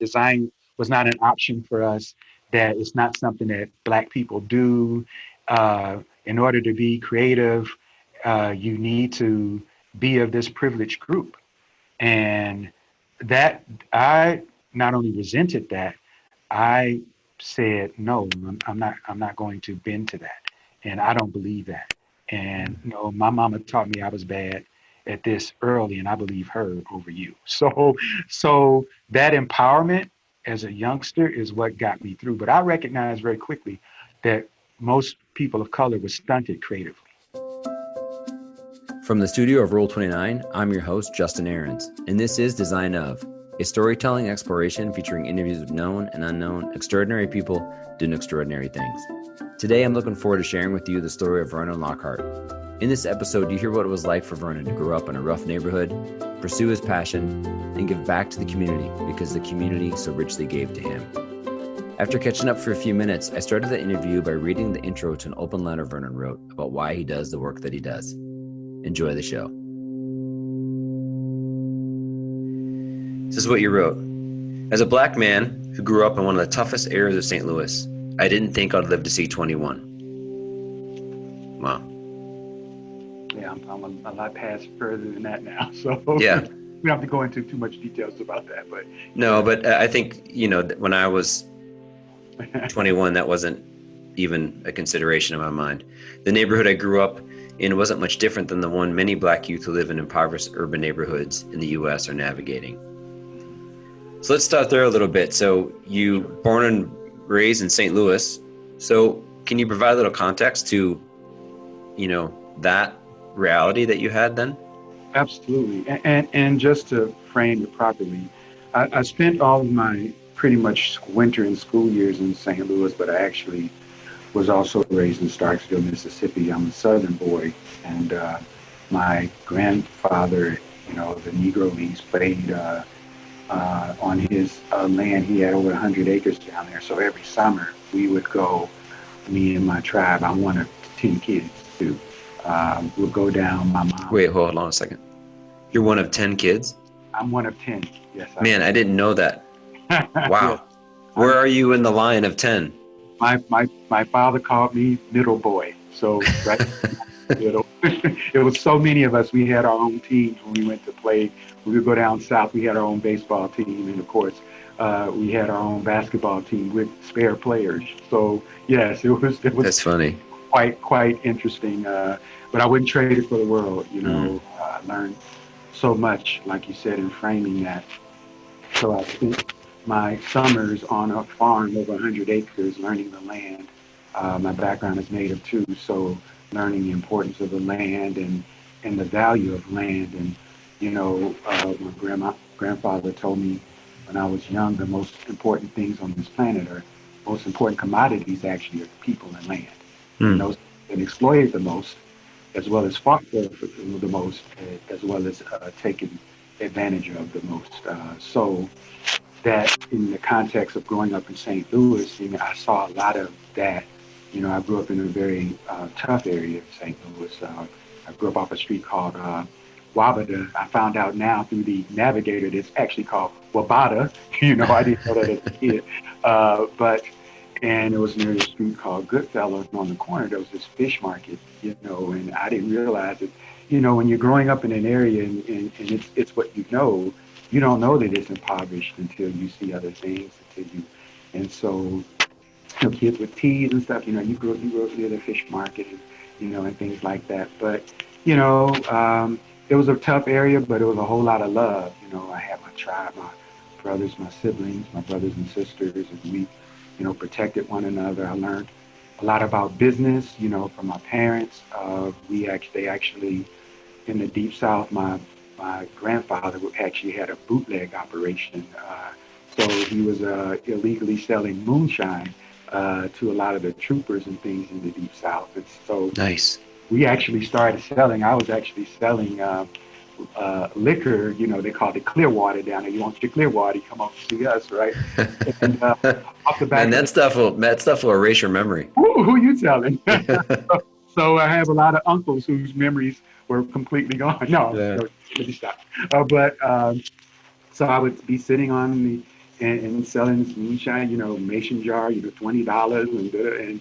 design was not an option for us, that it's not something that Black people do. In order to be creative, you need to be of this privileged group. And that I not only resented that, I said, no, I'm not going to bend to that. And I don't believe that. And no, my mama taught me I was bad at this early, and I believe her over you. So that empowerment as a youngster is what got me through. But I recognized very quickly that most people of color were stunted creatively. From the studio of Rule 29, I'm your host, Justin Ahrens, and this is Design Of, a storytelling exploration featuring interviews with known and unknown extraordinary people doing extraordinary things. Today, I'm looking forward to sharing with you the story of Vernon Lockhart. In this episode, you hear what it was like for Vernon to grow up in a rough neighborhood, pursue his passion, and give back to the community because the community so richly gave to him. After catching up for a few minutes, I started the interview by reading the intro to an open letter Vernon wrote about why he does the work that he does. Enjoy the show. This is what you wrote. As a Black man who grew up in one of the toughest areas of St. Louis, I didn't think I'd live to see 21. Wow. Yeah, I'm a lot past further than that now. So yeah, we don't have to go into too much details about that. But no, but I think, when I was 21, that wasn't even a consideration in my mind. The neighborhood I grew up in wasn't much different than the one many Black youth who live in impoverished urban neighborhoods in the U.S. are navigating. So let's start there a little bit. So you born and raised in St. Louis. So can you provide a little context to, that reality that you had then? Absolutely. And just to frame it properly, I spent all of my pretty much winter and school years in St. Louis, but I actually was also raised in Starksville, Mississippi. I'm a Southern boy, and my grandfather, the Negro Leagues played on his land. He had over 100 acres down there. So every summer we would go, me and my tribe, I'm one of 10 kids too. We'll go down, my mom. Wait, hold on a second. You're one of 10 kids? I'm one of 10, yes. Man, I didn't know that. Wow. Yes. Where are you in the line of 10? My father called me middle boy. So right, it was so many of us. We had our own teams when we went to play. We would go down south. We had our own baseball team, and of course, we had our own basketball team with spare players. So yes, it was. That's funny. Quite interesting. But I wouldn't trade it for the world. I learned so much, like you said, in framing that. So I spent my summers on a farm over 100 acres, learning the land. My background is Native too, so learning the importance of the land and the value of land. And my grandfather told me when I was young, the most important things on this planet are most important commodities actually are people and land. And those that exploited the most, as well as fought for the most, as well as taken advantage of the most. So that in the context of growing up in St. Louis, I saw a lot of that. I grew up in a very tough area of St. Louis. I grew up off a street called Wabada. I found out now through the navigator that it's actually called Wabada. I didn't know that as a kid. And it was near a street called Goodfellow. On the corner, there was this fish market, and I didn't realize it. When you're growing up in an area and it's what you don't know that it's impoverished until you see other things, and so kids with teas and stuff, you grew up near the fish market, and things like that. But, it was a tough area, but it was a whole lot of love. I had my tribe, my brothers, my siblings, my brothers and sisters, and we, protected one another. I learned a lot about business, from my parents. They actually, in the Deep South, my grandfather actually had a bootleg operation. So he was illegally selling moonshine to a lot of the troopers and things in the Deep South. And so nice. We actually started selling. I was actually selling liquor. They called it Clearwater down there. You want your Clearwater, you come up to see us, right? And off the back. And that stuff will erase your memory. Ooh, who you telling? So I have a lot of uncles whose memories were completely gone. No, let me stop. So I would be sitting and selling moonshine, mason jar, $20, and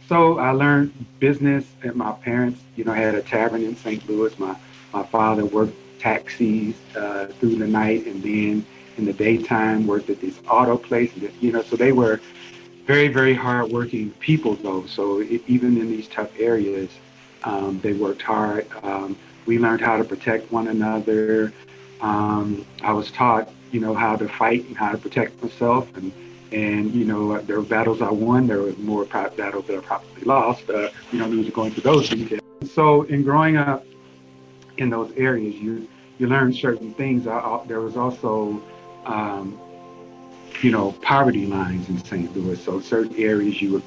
so I learned business. And my parents, had a tavern in St. Louis. My father worked taxis through the night, and then in the daytime worked at this auto place. So they were very, very hardworking people, though. So even in these tough areas, they worked hard. We learned how to protect one another. I was taught, how to fight and how to protect myself. And there were battles I won. There were more battles that I probably lost. We don't need to go into those details. So in growing up in those areas, you learn certain things. There was also poverty lines in St. Louis. So certain areas you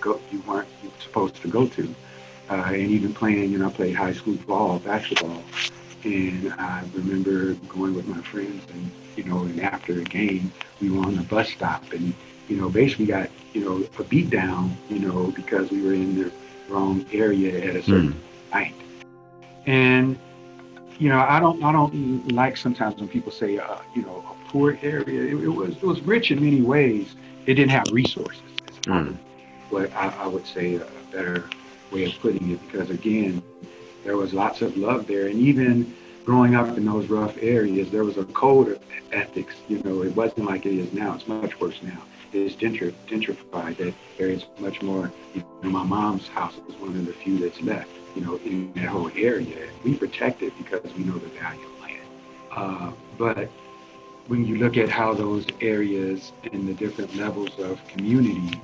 weren't supposed to go to. And even playing, I played high school ball, basketball. And I remember going with my friends and after a game, we were on the bus stop and, basically got, a beat down, because we were in the wrong area at a certain night. And, I don't like sometimes when people say, a poor area. It was rich in many ways. It didn't have resources. It's probably what I would say a better way of putting it, because again, there was lots of love there. And even growing up in those rough areas, there was a code of ethics. It wasn't like it is now. It's much worse now. It's gentrified. That area is much more. My mom's house is one of the few that's left, in that whole area. We protect it because we know the value of land. But when you look at how those areas and the different levels of community,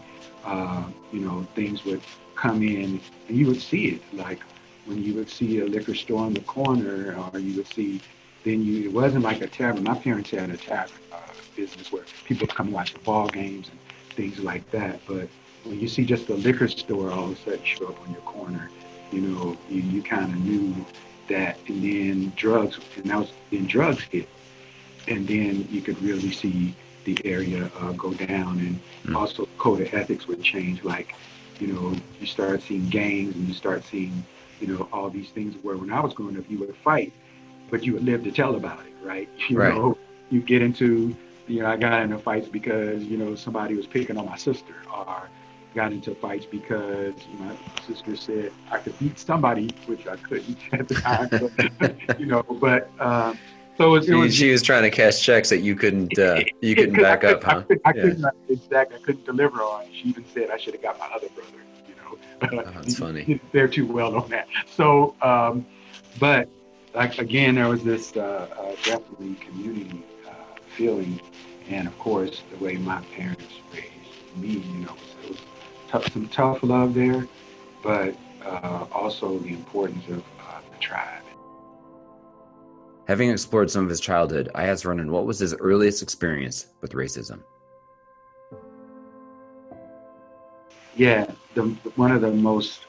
things would come in and you would see it. Like when you would see a liquor store in the corner, or you would see, it wasn't like a tavern. My parents had a tavern business where people would come watch the ball games and things like that. But when you see just a liquor store all of a sudden show up on your corner, you kind of knew that. And then drugs hit. And then you could really see the area go down. And also code of ethics would change. Like, you start seeing gangs and you start seeing, all these things where when I was growing up, you would fight, but you would live to tell about it, right? You get into, I got into fights because, somebody was picking on my sister, or got into fights because my sister said I could beat somebody, which I couldn't at the time, but so she was trying to cash checks that you couldn't back up, huh? I couldn't deliver on. She even said I should have got my other brother. Oh, that's funny. They're too well on that. So, but like again, there was this definitely community feeling, and of course the way my parents raised me. It was some tough love there, but also the importance of the tribe. Having explored some of his childhood, I asked Vernon what was his earliest experience with racism. Yeah, one of the most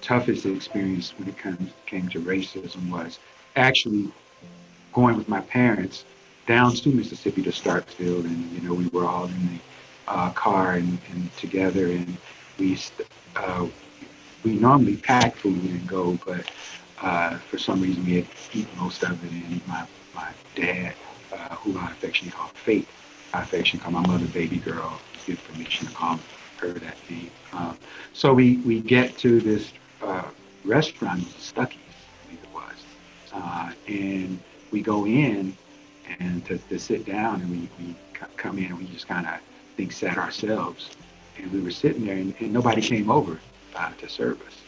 toughest experience when it came to racism was actually going with my parents down to Mississippi to Starkville, and we were all in the car and together, and we normally pack food and go, but for some reason we had eaten most of it, and my dad, who I affectionately call Fate, I affectionately call my mother Baby Girl, give permission to call her that name. So we get to this restaurant, Stuckey's, I think it was, and we go in and to sit down, and we come in and we just kind of sat ourselves, and we were sitting there, and nobody came over to serve us,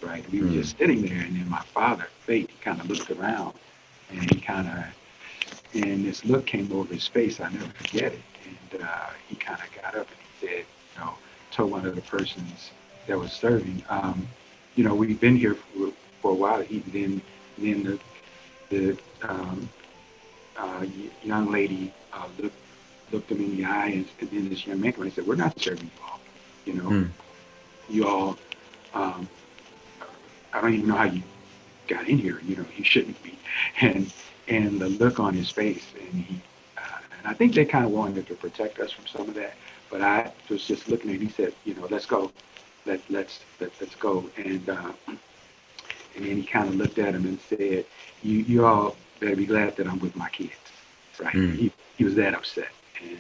right? We were just sitting there, and then my father, Fate, kind of looked around, and and this look came over his face. I never forget it, and he kind of got up and he said, told one of the persons that was serving, we've been here for a while. Then the young lady looked him in the eye, and then this young man came and said, "We're not serving you all. You all. I don't even know how you got in here. You shouldn't be." And the look on his face, and I think they kind of wanted to protect us from some of that. But I was just looking at him. He said, "Let's go, let's go." And then he kind of looked at him and said, "You all better be glad that I'm with my kids." Right? He was that upset, and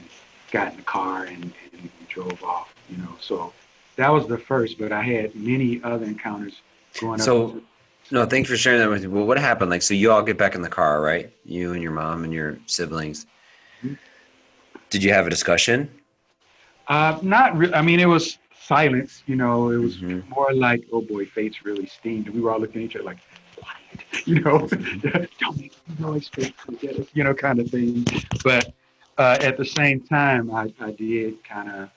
got in the car and we drove off, So that was the first, but I had many other encounters growing up. So, no, thanks for sharing that with me. Well, what happened? Like, so you all get back in the car, right? You and your mom and your siblings. Mhm. Did you have a discussion? Not really. I mean, it was silence, It was Mm-hmm. more like, oh boy, fate's really steamed. And we were all looking at each other like, quiet, don't make noise, fate, forget it, kind of thing. But at the same time, I did kind of,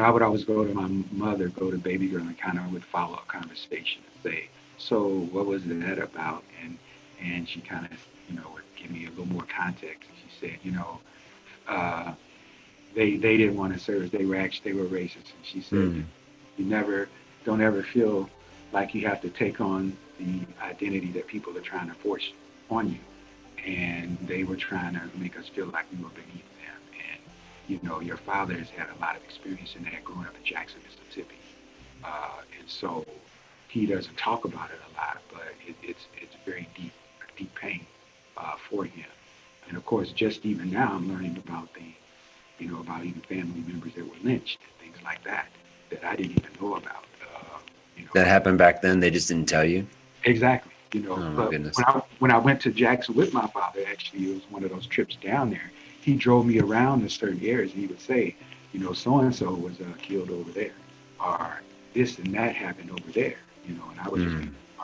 I would always go to my mother, go to baby girl, and kind of would follow a conversation and say, so what was that about? And she kind of, would give me a little more context. And she said, uh, they didn't want to serve us. They were racist. And she said, you never don't ever feel like you have to take on the identity that people are trying to force on you. And they were trying to make us feel like we were beneath them. And your father has had a lot of experience in that growing up in Jackson, Mississippi. And so he doesn't talk about it a lot, but it's very deep pain for him. And of course, just even now, I'm learning about about even family members that were lynched and things like that I didn't even know about. That happened back then. They just didn't tell you. Exactly. Oh my But goodness. when I went to Jackson with my father, actually, it was one of those trips down there. He drove me around in certain areas, and he would say, so and so was killed over there, or this and that happened over there, and I was just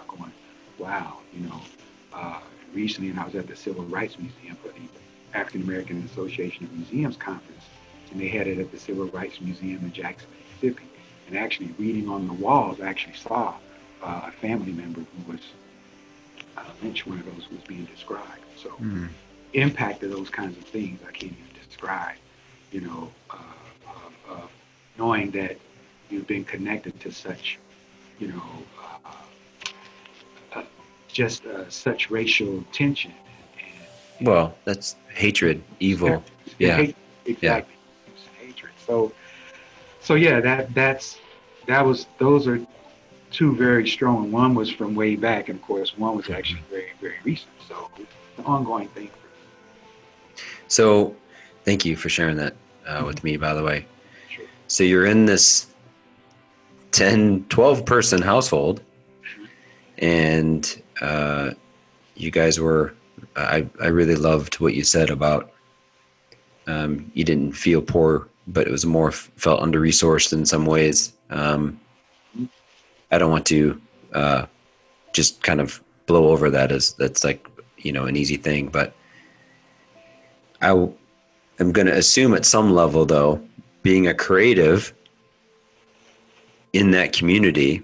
going, wow, recently, and I was at the Civil Rights Museum for the African American Association of Museums conference, and they had it at the Civil Rights Museum in Jackson, Mississippi. And actually, reading on the walls, I actually saw a family member who was lynched, one of those who was being described. So, impact of those kinds of things I can't even describe. Knowing that you've been connected to such, just such racial tension. Well, that's hatred, evil. Yeah. Hate, exactly. Yeah. Hatred. So yeah, those are two very strong. One was from way back, and of course, one was actually very, very recent. So it's an ongoing thing for me. So, thank you for sharing that with me, by the way. Sure. So you're in this 10, 12 person household, and you guys were, I really loved what you said about you didn't feel poor, but it was more felt under-resourced in some ways. I don't want to just kind of blow over that as that's like, an easy thing, but I'm going to assume at some level, though, being a creative in that community,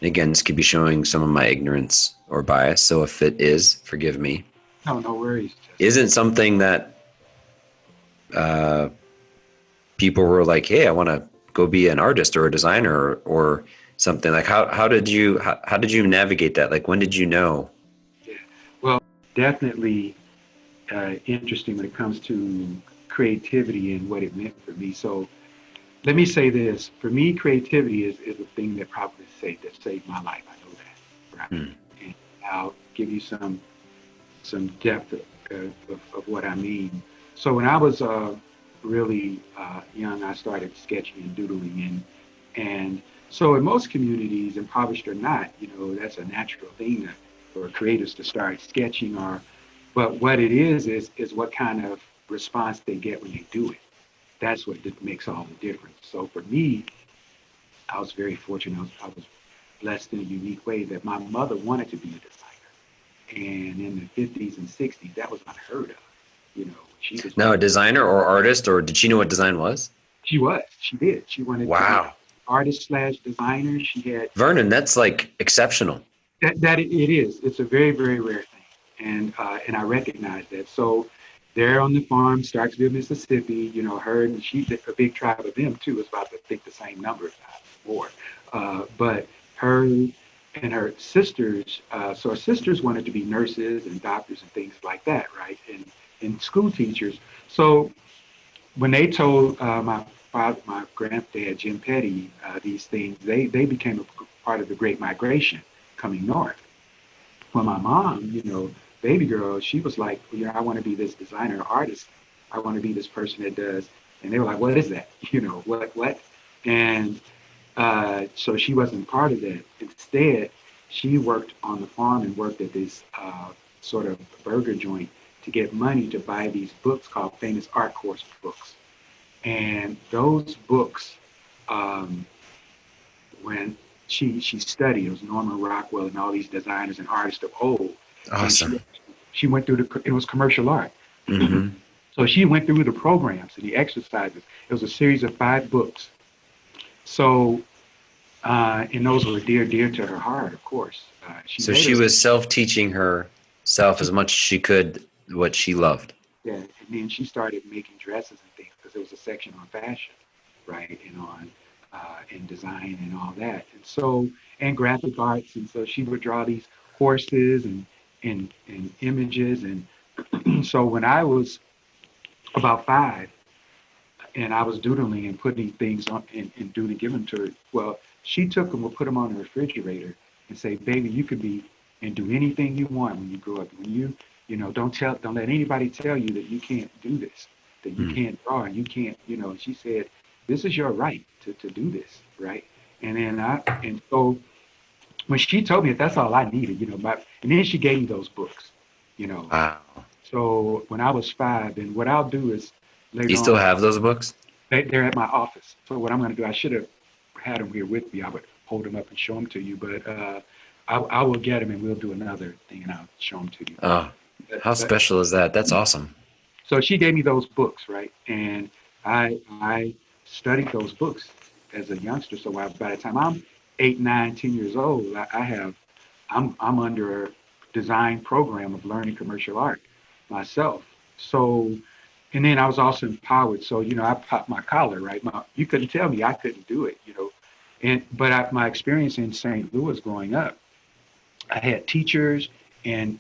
again, this could be showing some of my ignorance or bias. So if it is, forgive me. No worries. Isn't something that people were like, hey, I want to go be an artist or a designer or something. Like how did you navigate that? Like, when did you know? Yeah. Well, definitely interesting when it comes to creativity and what it meant for me. So let me say this. For me, creativity is a thing that probably saved my life. I know that. Right? And I'll give you some depth of what I mean. So when I was really young, I started sketching and doodling, and so in most communities, impoverished or not, that's a natural thing for creators to start sketching. But what it is what kind of response they get when they do it. That's what makes all the difference. So for me, I was very fortunate. I was blessed in a unique way that my mother wanted to be a designer, and in the 50s and 60s, that was unheard of. She was now a designer or artist, or did she know what design was? She did. She wanted to be an artist / designer. She had Vernon. That's like exceptional. That it is. It's a very, very rare thing, and I recognize that. So there on the farm, Starksville, Mississippi, her and she's a big tribe of them too. It's about, I think, the same number, if not more. But her and her sisters, so her sisters wanted to be nurses and doctors and things like that, right? And school teachers. So when they told my granddad, Jim Petty, these things, they became a part of the Great Migration coming north. Well, my mom, baby girl, she was like, I want to be this designer artist. I want to be this person that does. And they were like, what is that? What? And so she wasn't part of that. Instead, she worked on the farm and worked at this sort of burger joint to get money to buy these books called Famous Art Course books. And those books, um, when she studied, it was Norman Rockwell and all these designers and artists of old. And Awesome. she went through it was commercial art. Mm-hmm. So she went through the programs and the exercises. It was a series of 5 books. So, and those were dear to her heart, of course. She So made she us, was self-teaching herself as much as she could what she loved. yeah, and then she started making dresses and things because there was a section on fashion, right, and on and design and all that, and so and graphic arts, and so she would draw these horses and images, and so when I was about 5, and I was doodling and putting things on and doodling, give them to her. Well, she took them and put them on the refrigerator and say, "Baby, you could be and do anything you want when you grow up. When don't let anybody tell you that you can't do this, that you Mm. can't draw, and you can't, And she said, "This is your right to do this, right?" And so when she told me that, that's all I needed, and then she gave me those books, you know. Wow. So when I was 5, and what I'll do is Do you later still on, have those books? they're at my office. So what I'm going to do, I should have had them here with me. I would hold them up and show them to you, but I will get them and we'll do another thing and I'll show them to you. Oh, how But special is that? That's awesome. so she gave me those books, right? And I studied those books as a youngster. So by the time I'm 8, 9, 10 years old, I'm under a design program of learning commercial art myself. So and then I was also empowered. So I popped my collar, right? You couldn't tell me I couldn't do it. But my experience in St. Louis growing up, I had teachers and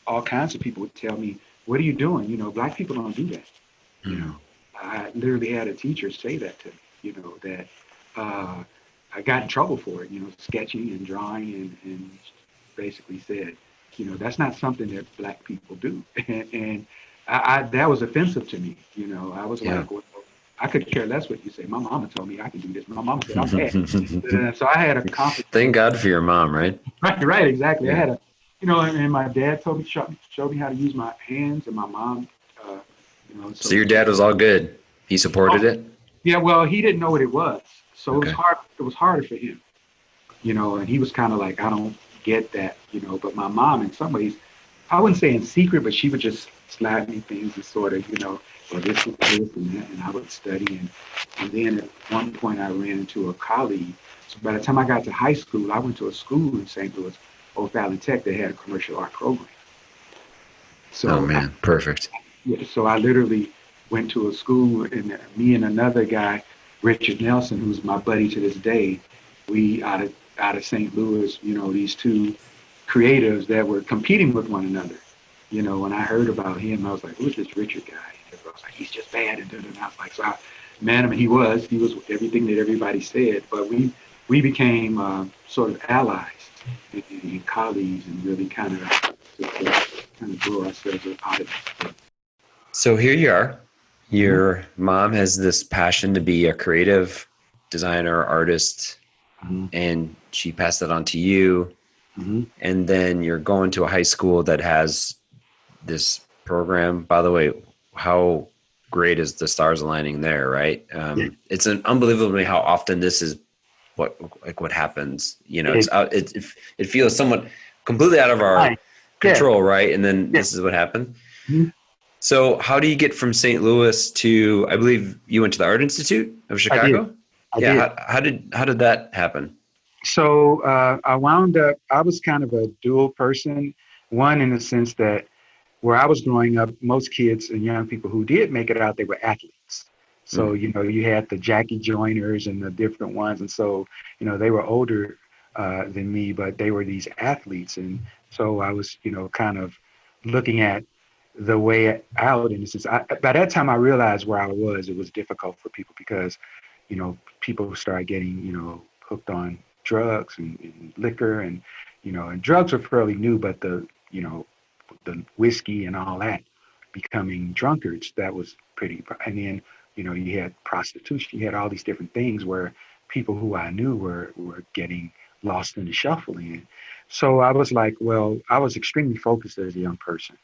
all kinds of people would tell me, "What are you doing? Black people don't do that." You know, Mm. I literally had a teacher say that to me. That uh, I got in trouble for it. Sketching and drawing, and basically said, that's not something that black people do, and that was offensive to me. I was Yeah. like, well, I could care less what you say. My mama told me I can do this. My mama said I'm bad. So I had a conflict. Thank God for your mom, right? Right, exactly. I Yeah. had and my dad told me, showed me how to use my hands, and my mom, uh, So so your dad was all good. He supported oh, it? yeah, well, he didn't know what it was, so it was Okay. hard. It was harder for him, and he was kind of like, I don't get that, But my mom, in some ways, I wouldn't say in secret, but she would just slap me things and sort of, or this and this and that, and I would study. And then at one point, I ran into a colleague. So by the time I got to high school, I went to a school in St. Louis, O'Fallon Tech, that had a commercial art program. Oh So man, perfect. yeah, so I literally went to a school, and me and another guy, Richard Nelson, who's my buddy to this day, we out of St. Louis, these two creatives that were competing with one another. When I heard about him, I was like, "Who's this Richard guy?" And I was like, "He's just bad." And I was like, so I met him, and he was everything that everybody said. But we became sort of allies and colleagues, and really kind of grow ourselves out of it. So here you are. Mhm. Your mom has this passion to be a creative designer, artist, Mhm. and she passed that on to you. Mhm. And then you're going to a high school that has this program. By the way, how great is the stars aligning there, right? Yeah. It's an unbelievable to me how often this is what happens. It's It, out. It feels somewhat completely out of our right. Yeah. control, right? And then Yeah. this is what happened. Mhm. So how do you get from St. Louis to, I believe you went to the Art Institute of I did. Chicago? I Yeah. did. How did that happen? So I wound up. I was kind of a dual person. One, in the sense that where I was growing up, most kids and young people who did make it out, they were athletes. So Mm. you had the Jackie Joiners and the different ones, and so they were older than me, but they were these athletes, and so I was kind of looking at the way out in a sense. By that time, I realized where I was. It was difficult for people because people started getting hooked on drugs and liquor, and drugs were fairly new, but the whiskey and all that. becoming drunkards. That was pretty, and then, you had prostitution, you had all these different things where people who I knew were getting lost in the shuffling. So I was like, well, I was extremely focused as a young person,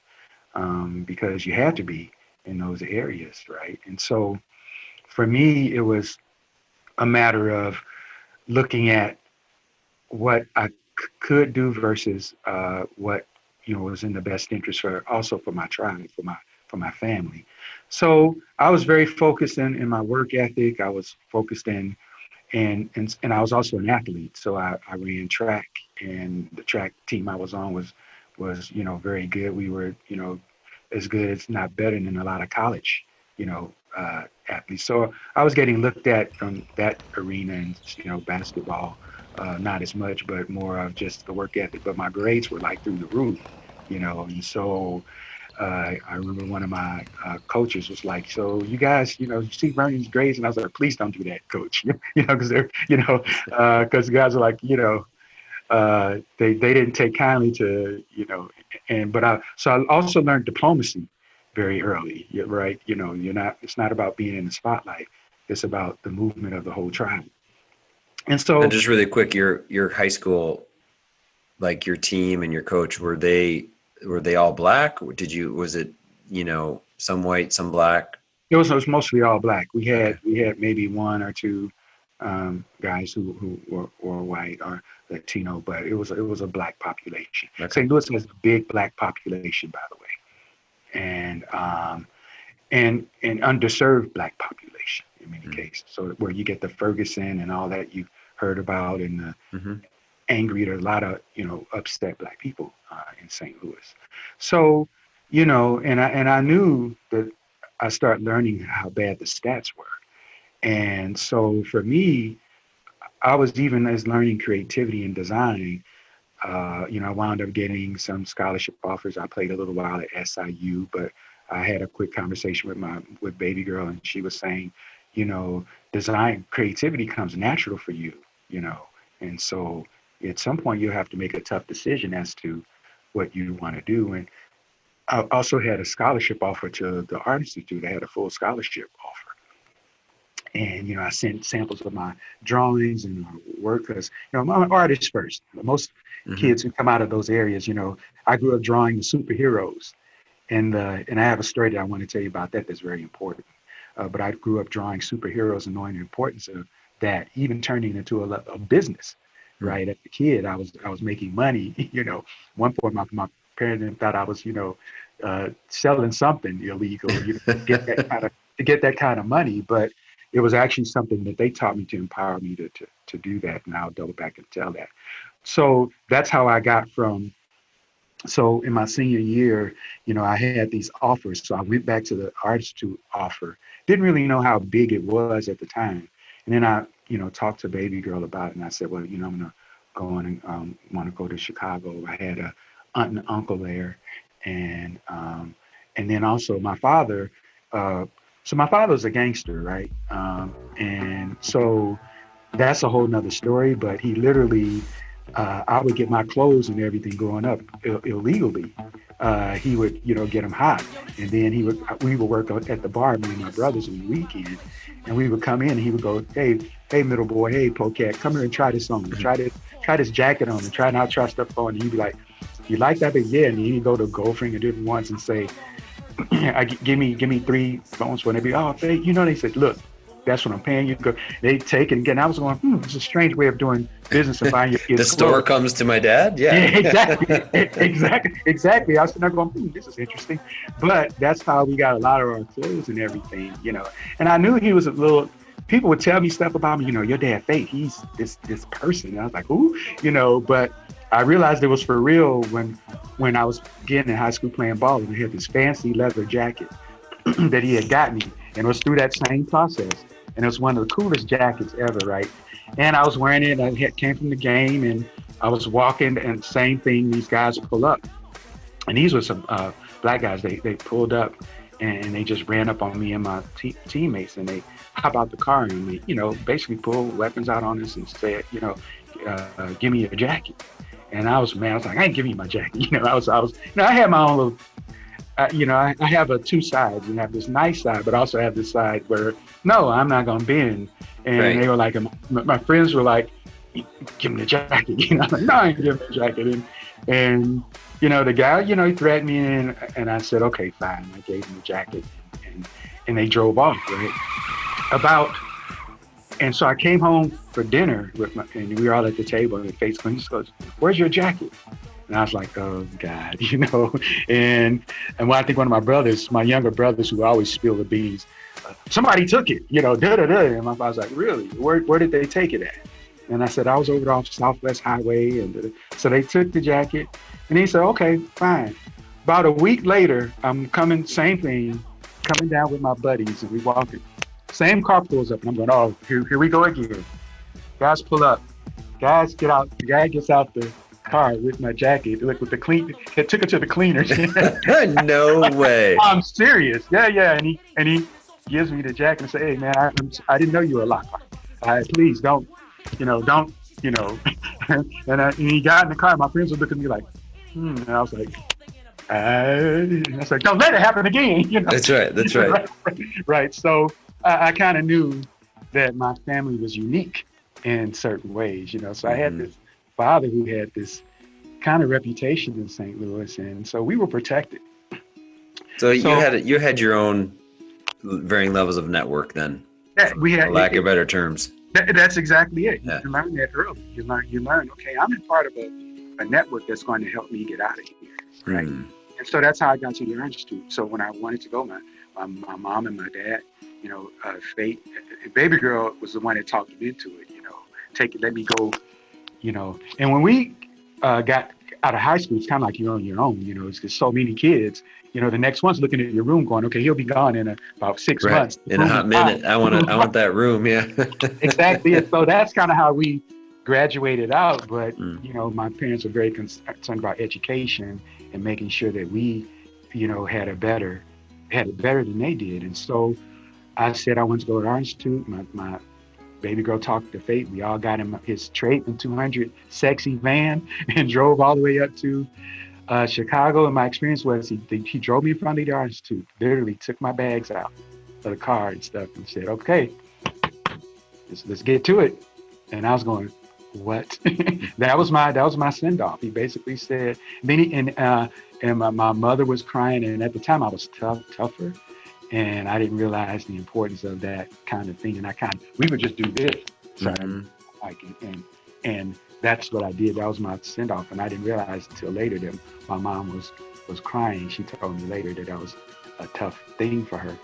because you had to be in those areas, right? And so for me, it was a matter of looking at what I could do versus what was in the best interest for my tribe, for my family. So I was very focused in my work ethic. I was focused in and I was also an athlete. So I ran track, and the track team I was on was very good. We were as good as not better than a lot of college athletes. So I was getting looked at from that arena, and basketball, not as much, but more of just the work ethic. But my grades were like through the roof, and so I remember one of my coaches was like, "So you guys, you see Vernon's grades?" And I was like, "Please don't do that, coach." Because they're, because the guys are like, they didn't take kindly to, so I also learned diplomacy very early, right? It's not about being in the spotlight. It's about the movement of the whole tribe. And so, and just really quick, your high school, like your team and your coach, were they all black? Was it, some white, some black? it was mostly all black. We had maybe one or two guys who were white or Latino, but it was a black population. Okay. St. Louis has a big black population, by the way, and underserved black population in many cases. So where you get the Ferguson and all that you've heard about, and the angry, there's a lot of upset black people in St. Louis. So and I knew that I started learning how bad the stats were. And so for me, I was even as learning creativity and design. I wound up getting some scholarship offers. I played a little while at SIU, but I had a quick conversation with baby girl, and she was saying, design creativity comes natural for you, and so at some point you have to make a tough decision as to what you want to do. And I also had a scholarship offer to the Art Institute. I had a full scholarship offer. And, I sent samples of my drawings and work because, I'm an artist first. Most kids who come out of those areas, I grew up drawing the superheroes. And I have a story that I want to tell you about that's very important. But I grew up drawing superheroes and knowing the importance of that, even turning it into a business, right? As a kid, I was making money. One point my parents thought I was, selling something illegal, to get that kind of money. But it was actually something that they taught me to empower me to do that. And I'll double back and tell that. So that's how I got from. So in my senior year, I had these offers. So I went back to the Art Institute offer. Didn't really know how big it was at the time. And then I, talked to baby girl about it. And I said, well, I'm going to go on and want to go to Chicago. I had a aunt and uncle there. And then also my father, so my father was a gangster, right? And so that's a whole nother story, but he literally, I would get my clothes and everything growing up illegally. He would, get them hot. And then we would work at the bar, me and my brothers, on the weekend. And we would come in and he would go, hey, middle boy, hey, Pocat, come here and try this on. Try this jacket on and try stuff on. And he'd be like, you like that? But yeah. And he'd go to Goldfinger different ones and say, give me 3 phones for it. And they'd be, they said, look, that's what I'm paying you. They take it again. I was going, it's a strange way of doing business and buying your kids. The store comes to my dad. Yeah, exactly. I was sitting there going, this is interesting. But that's how we got a lot of our clothes and everything, And I knew he was a little. People would tell me stuff about me, your dad fake. He's this person. And I was like, who? But I realized it was for real when I was getting in high school playing ball, and he had this fancy leather jacket that he had got me. And it was through that same process. And it was one of the coolest jackets ever, right? And I was wearing it. I came from the game, and I was walking, and same thing, these guys pull up. And these were some black guys. They pulled up, and they just ran up on me and my teammates, and they hop out the car, and they, basically pull weapons out on us and said, give me your jacket. And I was mad. I was like, I ain't giving you my jacket. I had my own little, I have two sides. You have this nice side, but also have this side where, no, I'm not going to bend. And Right. they were like, my friends were like, give me the jacket. I'm like, no, I ain't giving the jacket. And the guy, he threatened me, and I said, okay, fine. I gave him the jacket, and they drove off, right? And so I came home for dinner and we were all at the table, and Faith goes, where's your jacket? And I was like, oh God, and I think one of my younger brothers, who always spill the beans, somebody took it, And I was like, really? Where did they take it at? And I said, I was over off Southwest Highway. And so they took the jacket, and he said, okay, fine. About a week later, I'm coming, same thing, coming down with my buddies, and we walking. Same car pulls up, and I'm going, oh, here we go again. Guys pull up. Guys get out. The guy gets out the car with my jacket, like with the clean. It took it to the cleaners. No way. I'm serious. Yeah. And he gives me the jacket and say, hey man, I didn't know you were a Lockhart. Please don't. And he got in the car. My friends were looking at me like, and I was like, don't let it happen again. That's right. Right. So I kind of knew that my family was unique in certain ways, So I had this father who had this kind of reputation in St. Louis, and so we were protected. So you had your own varying levels of network then. Yeah, we had, for lack of better terms. That's exactly it. Yeah. You learn that early. You learn. Okay, I'm in part of a network that's going to help me get out of here, right? And so that's how I got to the Art Institute. So when I wanted to go, my mom and my dad, Faith, baby girl was the one that talked me into it. Let me go, And when we got out of high school, it's kind of like you're on your own. It's just so many kids. The next one's looking at your room, going, "Okay, he'll be gone in about 6 months." In a hot minute, I want that room. Yeah, exactly. And so that's kind of how we graduated out. But my parents were very concerned about education and making sure that we, had it better than they did. And so I said I wanted to go to Art Institute. My baby girl talked to Faith. We all got him his Trayton 200 sexy van and drove all the way up to Chicago. And my experience was he drove me in front of the Art Institute, literally took my bags out of the car and stuff and said, okay, let's get to it. And I was going, what? that was my send off. He basically said, and my mother was crying. And at the time I was tougher. And I didn't realize the importance of that kind of thing. And we would just do this. So and that's what I did. That was my send off. And I didn't realize until later that my mom was crying. She told me later that was a tough thing for her.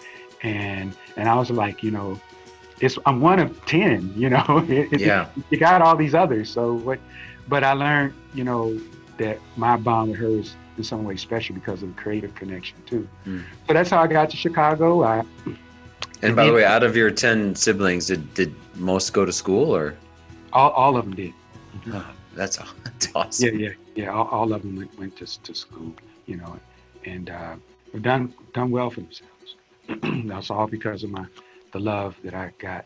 And I was like, I'm one of 10, you got all these others. So but I learned, that my bond with her is in some way special because of the creative connection too. So that's how I got to Chicago. And by the way, out of your 10 siblings, did most go to school or? All of them did. Oh, that's awesome. Yeah. All of them went to school, and have done well for themselves. That's all because of the love that I got,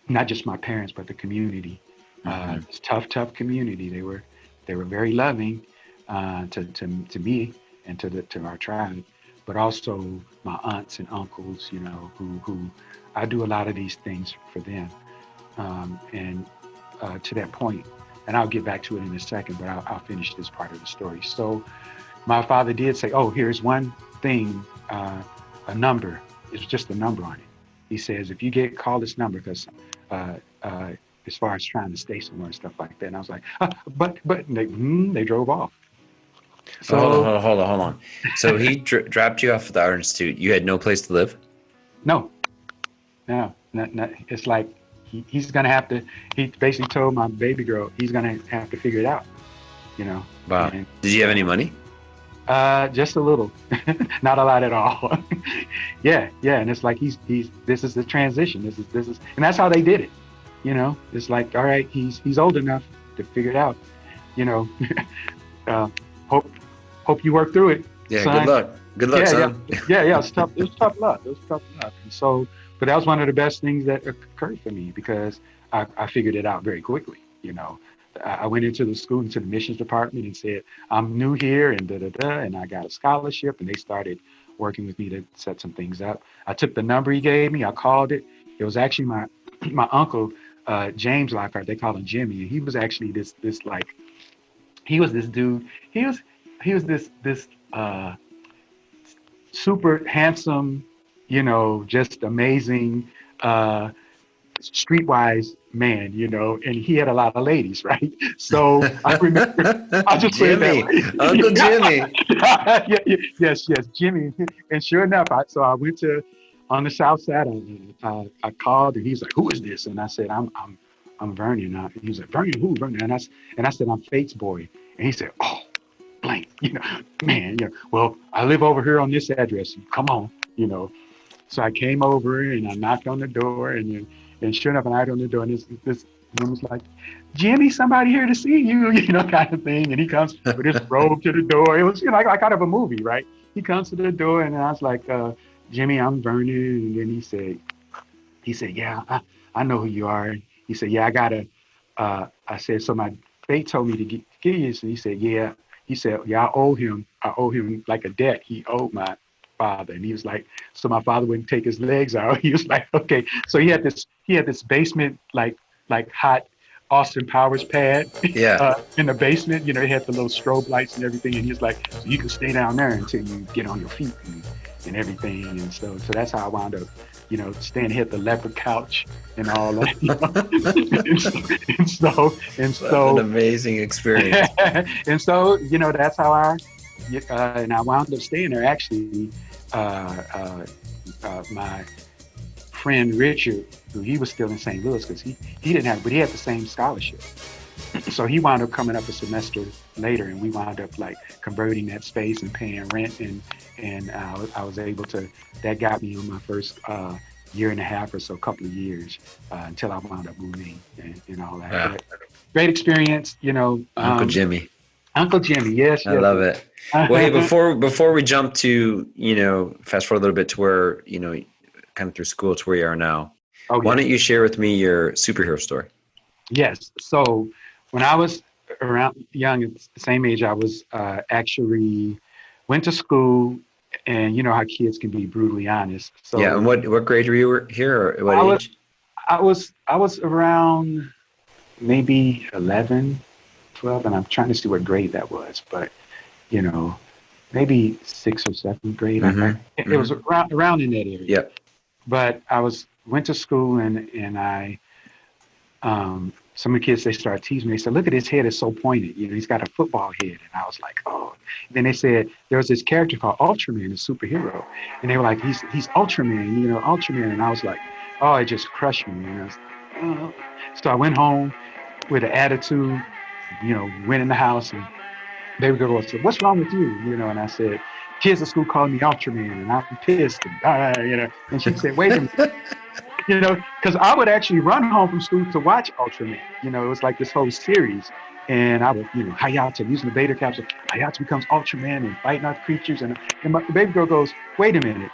not just my parents, but the community. It's tough community. They were very loving to me and to our tribe, but also my aunts and uncles, who I do a lot of these things for them. And to that point, and I'll get back to it in a second, but I'll finish this part of the story. So my father did say, oh, here's one thing, a number. It's just a number on it. He says, if you call this number, because as far as trying to stay somewhere and stuff like that. And I was like, but they drove off. So hold on. So he dropped you off at the Art Institute. You had no place to live? No. It's like he's going to have to, he basically told my baby girl, he's going to have to figure it out, Wow. And, did you have any money? Just a little, not a lot at all. Yeah. And it's like, this is the transition. This is, and that's how they did it. It's like, all right, he's old enough to figure it out, hope you work through it. Yeah. Son. Good luck, son. Yeah. It was tough luck. And so, but that was one of the best things that occurred for me because I figured it out very quickly. I went into the school, into the missions department, and said, I'm new here, and da da da, and I got a scholarship, and they started working with me to set some things up. I took the number he gave me, I called it. It was actually my my uncle, James Lockhart. They call him Jimmy, and he was actually this like he was this dude. He was this super handsome, just amazing. Streetwise man, and he had a lot of ladies, right? So I remember, I just put it that Jimmy, way. Uncle Jimmy. Yes, Jimmy. And sure enough, so I went to on the south side. I called, and he's like, "Who is this?" And I said, "I'm Vernon." He was like, "Vernon who? Vernon?" And I said, "I'm Fate's boy." And he said, "Oh, blank, man, well, I live over here on this address. Come on, you know." So I came over and I knocked on the door, and sure enough, I knocked on the door, and this woman's like, "Jimmy, somebody here to see you," kind of thing. And he comes with his robe to the door. It was, like kind of a movie, right? He comes to the door, and I was like, "Jimmy, I'm Vernon." And then he said, "Yeah, I know who you are." He said, "Yeah, I gotta." I said, "So my fate told me to get you." So he said, "Yeah." He said, "Yeah, I owe him. I owe him like a debt. He owed my father." And he was like, so my father wouldn't take his legs out. He was like, okay. So he had this basement, like hot Austin Powers pad Yeah. in the basement. He had the little strobe lights and everything. And he was like, so you can stay down there until you get on your feet and everything. And so that's how I wound up, staying here at the leopard couch and all that. That's an amazing experience. And so, that's how and I wound up staying there. Actually, my friend Richard, who he was still in St. Louis, because he didn't have, but he had the same scholarship. So he wound up coming up a semester later, and we wound up like converting that space and paying rent, and I was able to. That got me on my first year and a half or so, couple of years, until I wound up moving and all that. Wow. But great experience, Uncle Jimmy. Uncle Jimmy, yes. I love it. Well, hey, before we jump to, fast forward a little bit to where, kind of through school to where you are now, why don't you share with me your superhero story? Yes. So when I was around young, at the same age, I was actually went to school, and you know how kids can be brutally honest. So yeah. And what grade were you here, or what age? I was around maybe 11, 12, and I'm trying to see what grade that was, but maybe 6th or 7th grade. Mm-hmm. It was around in that area. Yep. But I went to school, and I some of the kids, they started teasing me. They said, "Look at his head, it's so pointed. He's got a football head." And I was like, "Oh." Then they said there was this character called Ultraman, a superhero, and they were like, "He's Ultraman, Ultraman." And I was like, "Oh," it just crushed me. And I was like, "Oh." So I went home with an attitude. Went in the house, and baby girl said, "What's wrong with you?" And I said, "Kids at school call me Ultraman, and I'm pissed." And and she said, "Wait a minute." Because I would actually run home from school to watch Ultraman. It was like this whole series. And I would, Hayata, using the beta capsule, Hayata becomes Ultraman and fighting other creatures. And my baby girl goes, "Wait a minute.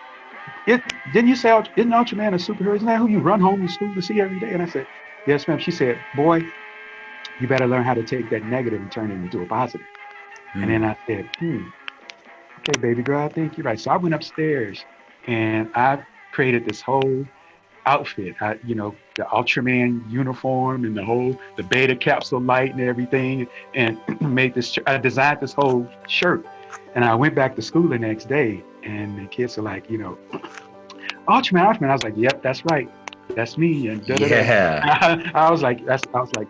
Didn't you say, isn't Ultraman a superhero? Isn't that who you run home from school to see every day?" And I said, "Yes, ma'am." She said, "Boy, you better learn how to take that negative and turn it into a positive." And then I said, "Okay, baby girl, I think you're right." So I went upstairs, and I created this whole outfit, the Ultraman uniform and the beta capsule light and everything, and I designed this whole shirt. And I went back to school the next day, and the kids are like, Ultraman. I was like, "Yep, that's right. That's me." And yeah. I was like,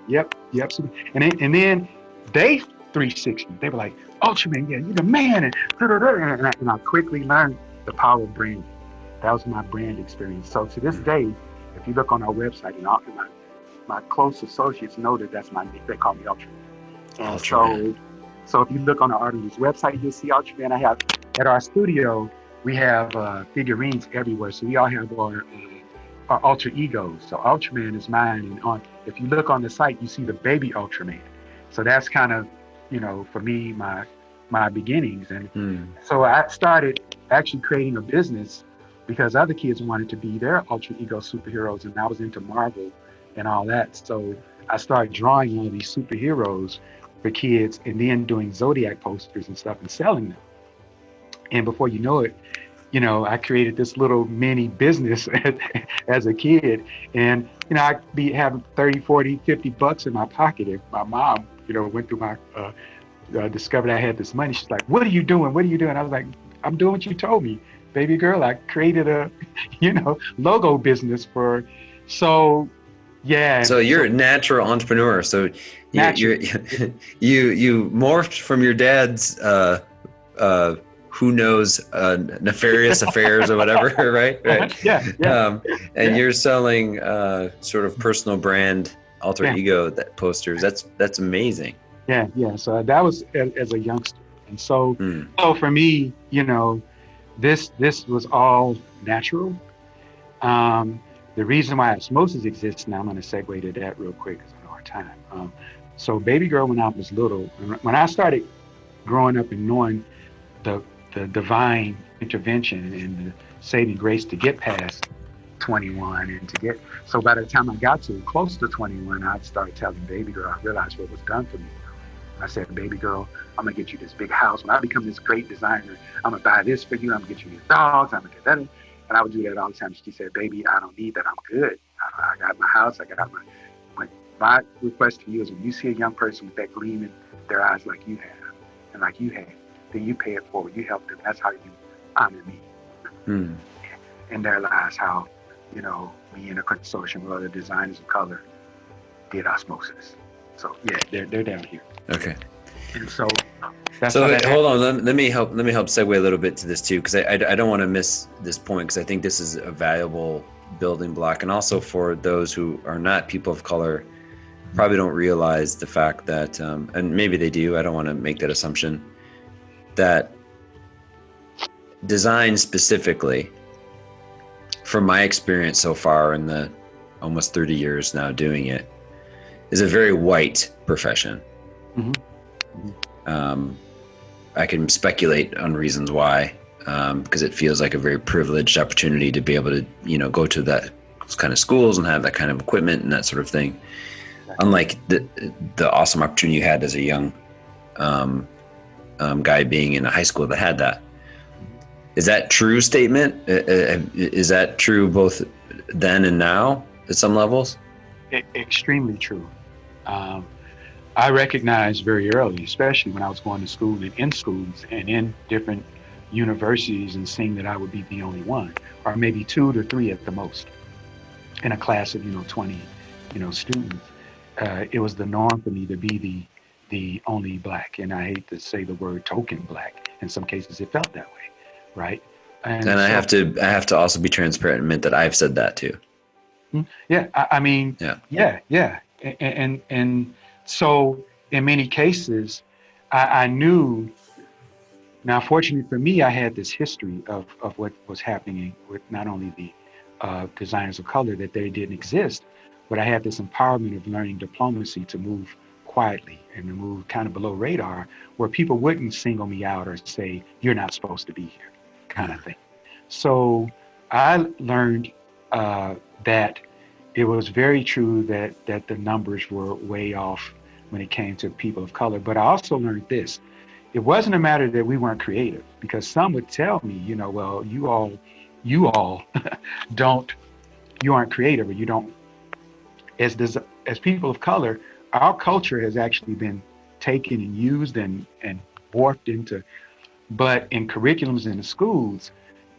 yep. And then they 360. They were like, "Ultraman, yeah, you're the man." And I quickly learned the power of branding. That was my brand experience. So to this day, if you look on our website, and my close associates know that that's my name. They call me Ultraman. And so if you look on our artist's website, you'll see Ultraman. I have at our studio, we have figurines everywhere. So we all have our alter egos. So Ultraman is mine, and if you look on the site, you see the baby Ultraman. So that's kind of, for me, my beginnings. And so I started actually creating a business because other kids wanted to be their alter ego superheroes, and I was into Marvel and all that. So I started drawing all these superheroes for kids and then doing Zodiac posters and stuff and selling them. And before you know it, I created this little mini business as a kid. And, I'd be having 30, 40, 50 bucks in my pocket. If my mom, went through my, discovered I had this money. She's like, what are you doing? What are you doing? I was like, I'm doing what you told me, baby girl. I created a, logo business so yeah. So you're a natural entrepreneur. So you're you morphed from your dad's, who knows, nefarious affairs or whatever, right? Yeah. And you're selling sort of personal brand alter ego that posters. That's amazing. Yeah. So that was as a youngster, and so for me, this was all natural. The reason why osmosis exists, now I'm going to segue to that real quick because I know our time. So baby girl, when I was little, when I started growing up and knowing the divine intervention and the saving grace to get past 21 and so by the time I got to close to 21, I started telling baby girl, I realized what was done for me. I said, baby girl, I'm gonna get you this big house. When I become this great designer, I'm gonna buy this for you. I'm gonna get you these dogs. I'm gonna get that. And I would do that all the time. She said, baby, I don't need that. I'm good. I got my house. I got my request to you is when you see a young person with that gleam in their eyes like you have and like you have, then you pay it forward. You help them. That's how you honor me. In their lives, how, me and a consortium of other designers of color did osmosis. So yeah, they're down here. Okay. And so that's hold on. Let me help segue a little bit to this too, because I don't want to miss this point, because I think this is a valuable building block, and also for those who are not people of color, probably don't realize the fact that, and maybe they do, I don't want to make that assumption, that design specifically, from my experience so far in the almost 30 years now doing it, is a very white profession. I can speculate on reasons why, because it feels like a very privileged opportunity to be able to, go to that kind of schools and have that kind of equipment and that sort of thing. Unlike the awesome opportunity you had as a young guy being in a high school that had that. Is that true statement? Is that true both then and now at some levels? Extremely true. I recognized very early, especially when I was going to school and in schools and in different universities, and seeing that I would be the only one, or maybe 2 to 3 at the most, in a class of 20 students. It was the norm for me to be the only black, and I hate to say the word token black. In some cases, it felt that way, right? And I have to also be transparent and admit that I've said that too. Yeah, yeah. And so in many cases, I knew. Now, fortunately for me, I had this history of what was happening with not only the designers of color, that they didn't exist, but I had this empowerment of learning diplomacy to move quietly and to move kind of below radar, where people wouldn't single me out or say, you're not supposed to be here, kind of thing. So I learned that it was very true that the numbers were way off when it came to people of color. But I also learned this. It wasn't a matter that we weren't creative, because some would tell me, well, you all you aren't creative, or you don't, as people of color, our culture has actually been taken and used and warped into, but in curriculums in the schools,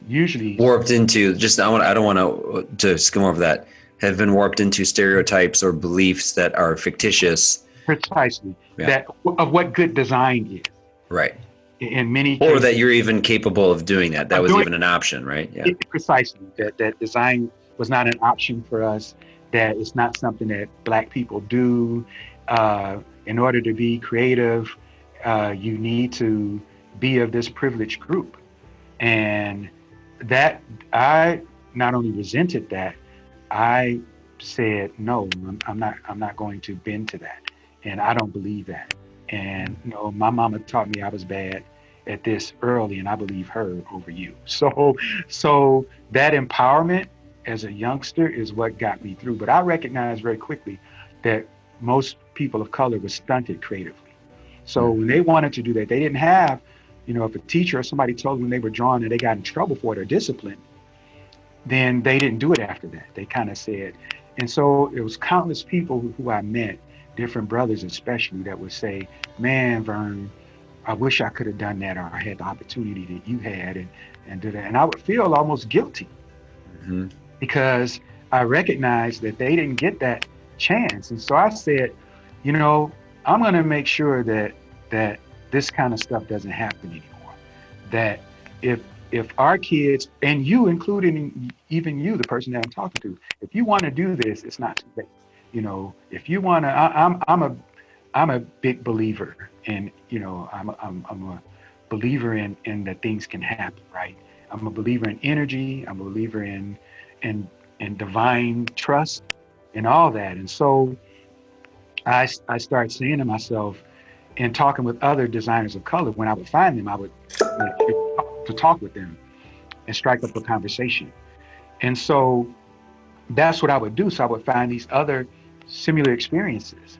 usually warped into I don't want to skim over that, have been warped into stereotypes or beliefs that are fictitious. Precisely. Yeah. That of what good design is. Right. In many cases, or that you're even capable of doing that. That was even an option, right? Yeah. Precisely. That design was not an option for us. That it's not something that Black people do. In order to be creative, you need to be of this privileged group. And that, I not only resented that, I said, no, I'm not going to bend to that. And I don't believe that. And my mama taught me I was bad at this early, and I believe her over you. So that empowerment as a youngster is what got me through. But I recognized very quickly that most people of color were stunted creatively. So when they wanted to do that, they didn't have, if a teacher or somebody told them they were drawing and they got in trouble for it or disciplined, then they didn't do it after that. They kind of said, and so it was countless people who I met, different brothers especially, that would say, man, Vern, I wish I could have done that, or I had the opportunity that you had, and do that. And I would feel almost guilty because I recognized that they didn't get that chance. And so I said, I'm going to make sure that this kind of stuff doesn't happen anymore. That if our kids, and you, including even you, the person that I'm talking to, if you want to do this, it's not too late. If you want to, I'm a big believer in, I'm a believer in that things can happen, right? I'm a believer in energy. I'm a believer in divine trust and all that. And so I started saying to myself, and talking with other designers of color, when I would find them, I would to talk with them and strike up a conversation. And so that's what I would do. So I would find these other similar experiences.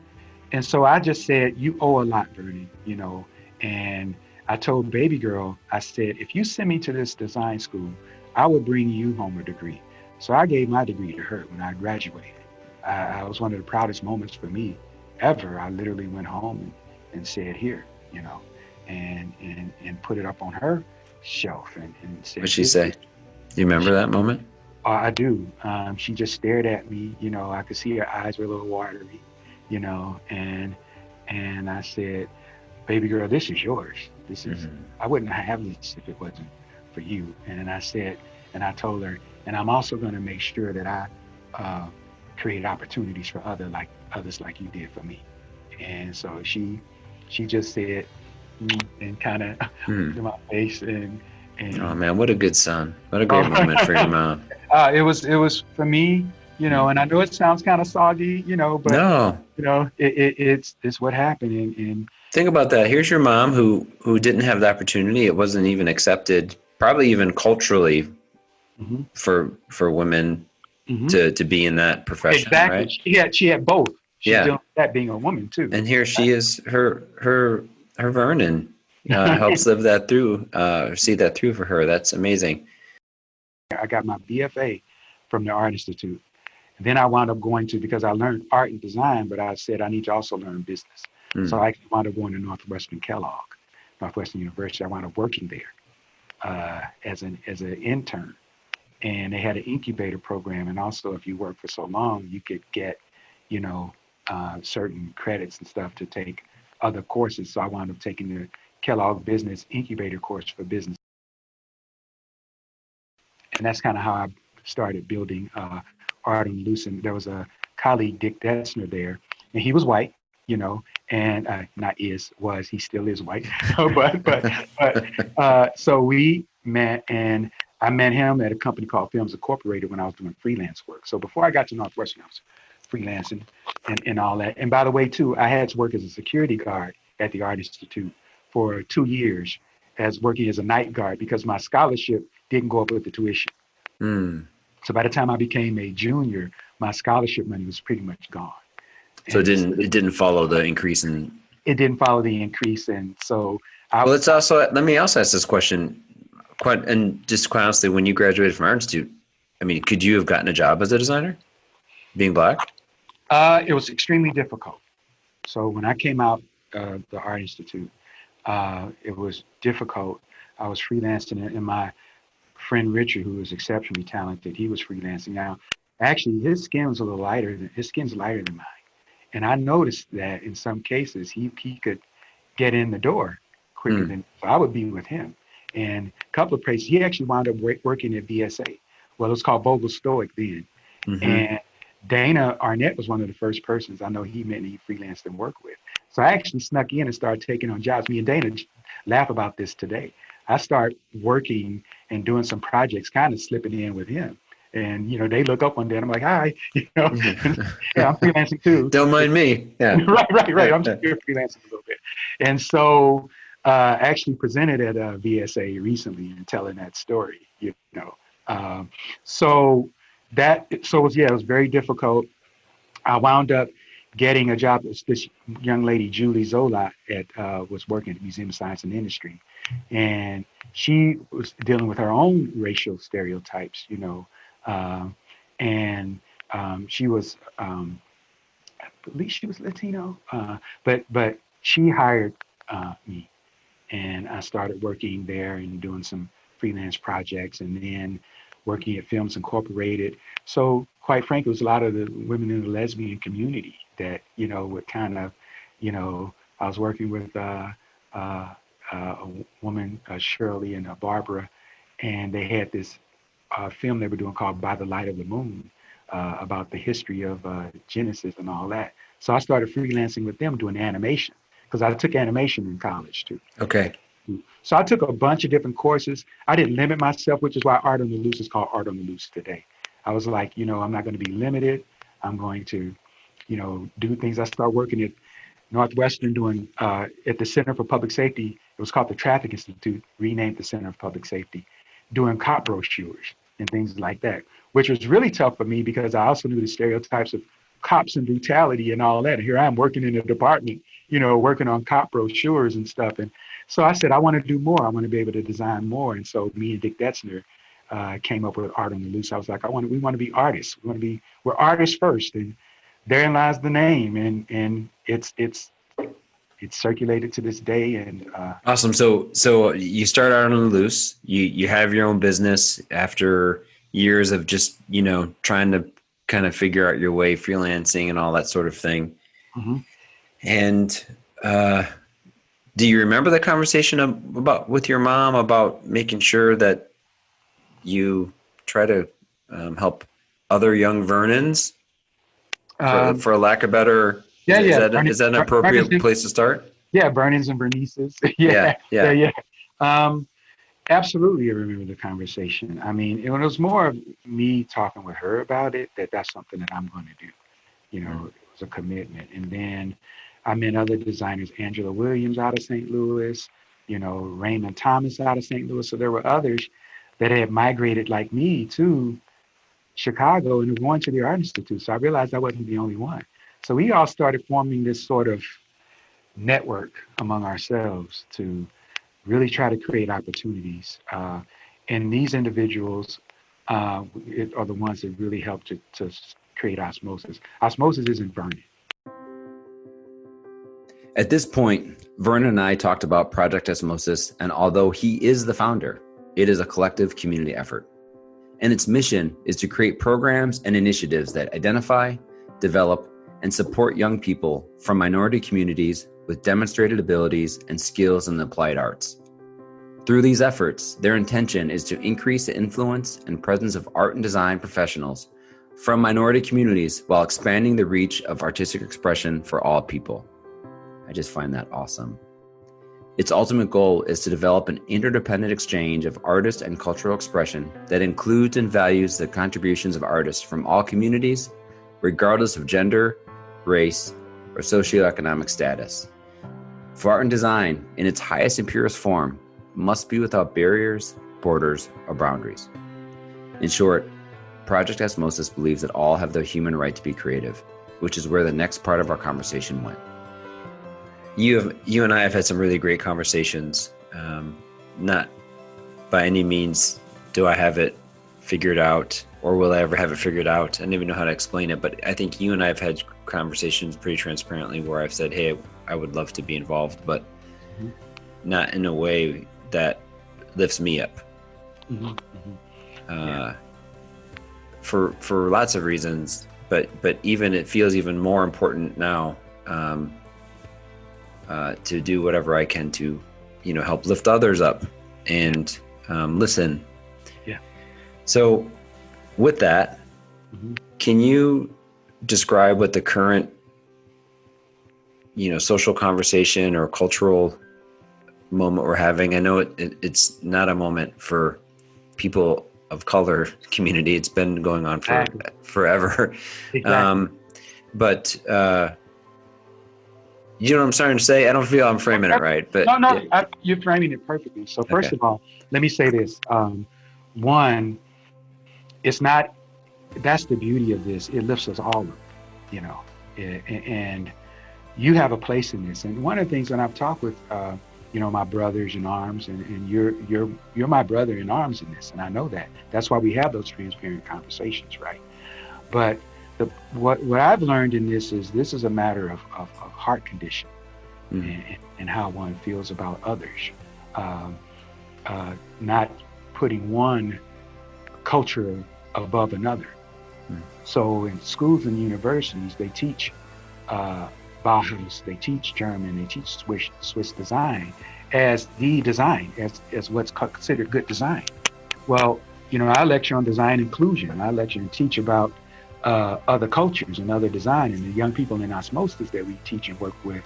And so I just said, you owe a lot, Vernon, and I told baby girl, I said, if you send me to this design school, I will bring you home a degree. So I gave my degree to her when I graduated. I was one of the proudest moments for me ever. I literally went home and said, here, and put it up on her shelf and said, what'd she say? Do you remember that moment? I do. She just stared at me, I could see her eyes were a little watery, and I said, baby girl, this is yours. This is, I wouldn't have this if it wasn't for you. And I said, and I told her, and I'm also going to make sure that I create opportunities for others like you did for me. And so she just said, and kind of to my face and oh man, what a good son. What a great moment for your mom. It was for me, and I know it sounds kind of soggy, but no, it's what happened. And think about that. Here's your mom who didn't have the opportunity. It wasn't even accepted, probably even culturally, for women to be in that profession. Exactly. Right? She had both. That being a woman too. And here she is, her Vernon helps live that through, see that through for her. That's amazing. I got my BFA from the Art Institute. And then I wound up going to, because I learned art and design, but I said I need to also learn business. So I wound up going to Northwestern University. I wound up working there as an intern. And they had an incubator program. And also, if you work for so long, you could get, certain credits and stuff to take other courses. So I wound up taking the Kellogg Business Incubator course for business. And that's kind of how I started building Art on the Loose. And there was a colleague, Dick Dessner, there, and he was white, and he still is white. but so we met, and I met him at a company called Films Incorporated when I was doing freelance work. So before I got to Northwestern, I was freelancing and all that. And by the way, too, I had to work as a security guard at the Art Institute for 2 years, working as a night guard, because my scholarship didn't go up with the tuition. So by the time I became a junior, my scholarship money was pretty much gone. So it didn't follow the increase in. It didn't follow the increase, and so. Let me also ask this question. Quite honestly, when you graduated from Art Institute, I mean, could you have gotten a job as a designer, being Black? It was extremely difficult. So when I came out of the Art Institute, it was difficult. I was freelancing, and my friend Richard, who was exceptionally talented, he was freelancing. Now, actually, his skin's lighter than mine. And I noticed that in some cases, he could get in the door quicker than, so I would be with him. And a couple of places, he actually wound up working at VSA. Well, it was called Vogel Stoic then. And Dana Arnett was one of the first persons I know he met and he freelanced and worked with. So I actually snuck in and started taking on jobs. Me and Dana laugh about this today. I start working and doing some projects, kind of slipping in with him. And, they look up one day and I'm like, hi, yeah, I'm freelancing too. Don't mind me. Yeah. Right. I'm just freelancing a little bit. And so I actually presented at VSA recently and telling that story, So it was very difficult. I wound up getting a job. This young lady, Julie Zola, was working at the Museum of Science and Industry, and she was dealing with her own racial stereotypes, uh, and she was, I believe she was Latino, but she hired me, and I started working there and doing some freelance projects, and then working at Films Incorporated. So, quite frankly, it was a lot of the women in the lesbian community that would kind of, I was working with a woman, Shirley and Barbara, and they had this film they were doing called By the Light of the Moon, about the history of Genesis and all that. So I started freelancing with them doing animation because I took animation in college too. Okay. So I took a bunch of different courses. I didn't limit myself, which is why Art on the Loose is called Art on the Loose today. I was like, I'm not going to be limited. I'm going to, do things. I started working at Northwestern doing at the Center for Public Safety. It was called the Traffic Institute, renamed the Center for Public Safety, doing cop brochures and things like that, which was really tough for me because I also knew the stereotypes of cops and brutality and all that. And here I am working in a department, working on cop brochures and stuff. And so I said, I want to do more. I want to be able to design more. And so me and Dick Detzner came up with Art on the Loose. I was like, we want to be artists. We're artists first. And therein lies the name. And it's circulated to this day. And awesome. So you start Art on the Loose. You have your own business after years of just, trying to kind of figure out your way, freelancing and all that sort of thing. Mm-hmm. And do you remember the conversation with your mom about making sure that you try to help other young Vernons, for lack of better? Is that an appropriate place to start? Yeah, Vernons and Bernices. Yeah. Absolutely, I remember the conversation. I mean, it was more of me talking with her about it, that's something that I'm going to do. It was a commitment. And then I met other designers, Angela Williams out of St. Louis, Raymond Thomas out of St. Louis. So there were others that had migrated like me to Chicago and were going to the Art Institute. So I realized I wasn't the only one. So we all started forming this sort of network among ourselves to really try to create opportunities. And these individuals are the ones that really help to create osmosis. Osmosis isn't Vernon. At this point, Vernon and I talked about Project Osmosis, and although he is the founder, it is a collective community effort. And its mission is to create programs and initiatives that identify, develop, and support young people from minority communities with demonstrated abilities and skills in the applied arts. Through these efforts, their intention is to increase the influence and presence of art and design professionals from minority communities while expanding the reach of artistic expression for all people. I just find that awesome. Its ultimate goal is to develop an interdependent exchange of artist and cultural expression that includes and values the contributions of artists from all communities, regardless of gender, race, or socioeconomic status. For art and design, in its highest and purest form, must be without barriers, borders, or boundaries. In short, Project Osmosis believes that all have the human right to be creative, which is where the next part of our conversation went. You and I have had some really great conversations. Not by any means do I have it figured out, or will I ever have it figured out. I don't even know how to explain it, but I think you and I have had conversations pretty transparently where I've said, hey, I would love to be involved, but not in a way that lifts me up. For lots of reasons, but even it feels even more important now to do whatever I can to, help lift others up and listen. Yeah. So with that, can you describe what the current, social conversation or cultural moment we're having? I know it's not a moment for people of color community. It's been going on for forever. Exactly. But you know what I'm starting to say? I don't feel I'm framing it right, but no, you're framing it perfectly. So first of all, let me say this. One, it's not, that's the beauty of this. It lifts us all up, And you have a place in this. And one of the things when I've talked with, my brothers in arms, and you're my brother in arms in this, and I know that. That's why we have those transparent conversations, right? But what I've learned in this is a matter of heart condition, and how one feels about others, um, not putting one culture above another. So in schools and universities, they teach uh, Bauhaus, they teach German, they teach Swiss design as the design, as what's considered good design. Well, I lecture on design inclusion. I lecture and teach about other cultures and other design, and the young people in osmosis that we teach and work with.